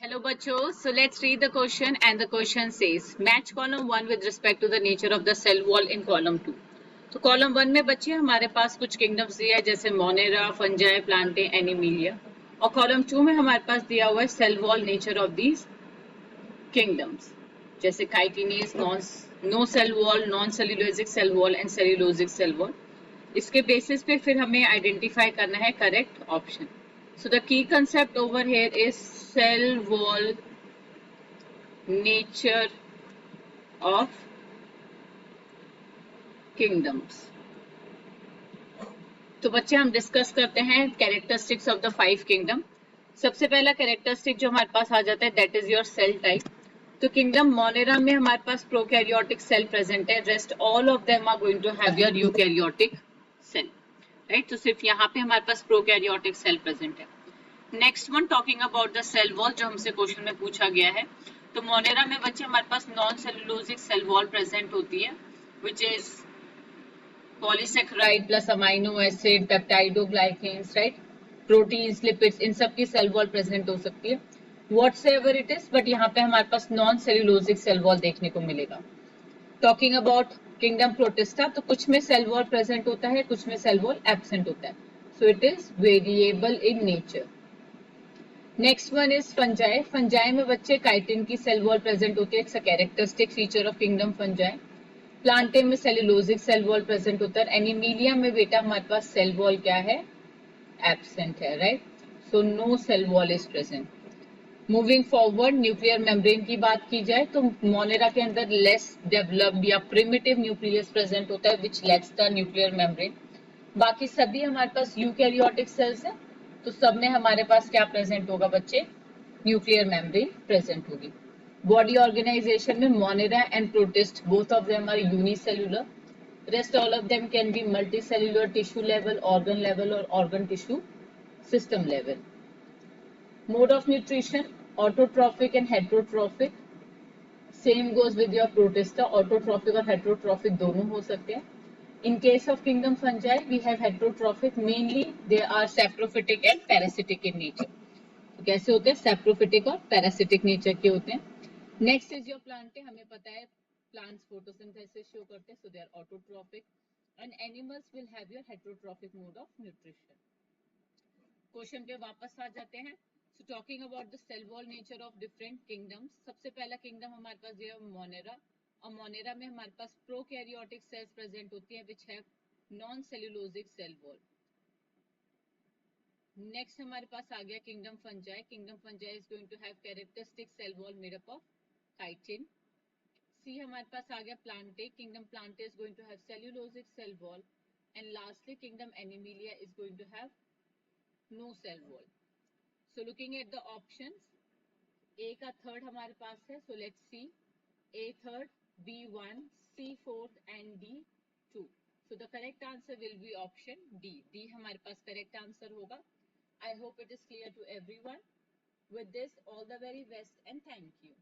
Hello बच्चों, so let's read the question and the question says match column 1 with respect to the nature of the cell wall in column 2. तो column 1 में बच्चे हमारे पास कुछ kingdoms दिया है जैसे मोनेरा, फंजाई, प्लांटे, एनिमिलिया और column 2 में हमारे पास दिया हुआ है cell wall nature of these kingdoms जैसे chitinase, no cell wall, non-cellulosic cell wall and cellulosic cell wall. इसके बेसिस पे फिर हमें आइडेंटिफाई करना है correct option. So the key concept over here is cell wall nature of kingdoms. तो बच्चे हम डिस्कस करते हैं कैरेक्टरिस्टिक्स ऑफ द 5 किंगडम. सबसे पहला कैरेक्टरिस्टिक जो हमारे पास आ जाता है that is your cell type. तो किंगडम मोनेरा में हमारे पास प्रोकैरियोटिक सेल प्रेजेंट है, rest all of them are going to have your eukaryotic cell, right. तो सिर्फ यहाँ पे हमारे पास प्रोकैरियोटिक सेल प्रेजेंट है. Next one talking about the cell wall जो हमसे क्वेश्चन में पूछा गया है. तो मोनेरा में बच्चे हमारे पास non cellulosic cell wall present होती है which is polysaccharide plus amino acid, peptidoglycans, right, proteins, lipids, इन सब की सेल वॉल प्रेजेंट हो सकती है what's ever it is. But यहाँ पे हमारे पास नॉन सेलुलोजिक सेल वॉल देखने को मिलेगा. टॉकिंग अबाउट किंगडम प्रोटिस्टा तो कुछ में सेल वॉल प्रेजेंट होता है, कुछ में सेल वॉल एब्सेंट होता है. So it is variable in nature. Next one is fungi. Fungi में बच्चे काइटिन की सेल वॉल प्रेजेंट होती है, it's a characteristic feature of kingdom fungi. Plantae में सेलुलोजिक सेल वॉल प्रेजेंट होता है. एनिमिलिया में बेटा हमारे पास सेल वॉल क्या है, एब्सेंट है, right. So no cell wall is present. Moving forward nuclear membrane की बात की जाए तो मोनेरा के अंदर लेस डेवलप्ड या प्रिमिटिव न्यूक्लियस प्रेजेंट होता है which lets the nuclear membrane. बाकी सभी हमारे पास यूकैरियोटिक सेल्स है तो सब में हमारे पास क्या प्रेजेंट होगा बच्चे, न्यूक्लियर मेम्ब्रेन प्रेजेंट होगी. बॉडी ऑर्गेनाइजेशन में Monera and protist both of them are unicellular. Rest all of them can be multicellular, tissue level, organ level और organ tissue system level. Mode of nutrition autotrophic and heterotrophic. Same goes with your Protista, autotrophic और heterotrophic दोनों हो सकते हैं. In case of kingdom fungi, we have heterotrophic. Mainly, they are saprophytic and parasitic in nature. तो कैसे होते हैं, saprophytic और parasitic nature के होते हैं. Next is your plantae. हमें पता है plants photosynthesis show करते हैं, so they are autotrophic. And animals will have your heterotrophic mode of nutrition. Question पे वापस आ जाते हैं. So talking about the cell wall nature of different kingdoms. सबसे पहला kingdom हमारे पास ये है मोनेरा. और मोनेरा में हमारे पास प्रोकैरियोटिक सेल्स प्रेजेंट होती है which have non cellulosic cell wall. Next हमारे पास आ गया kingdom fungi. Kingdom fungi is going to have characteristic cell wall made up of chitin. C हमारे पास आ गया plantae. Kingdom plantae is going to have cellulosic cell wall. And lastly kingdom animalia is going to have no cell wall. So looking at the options, A का third हमारे पास है, so let's C. A third, B 1, C fourth and D 2. So the correct answer will be option D. D हमारे पास correct answer होगा. I hope it is clear to everyone. With this, all the very best and thank you.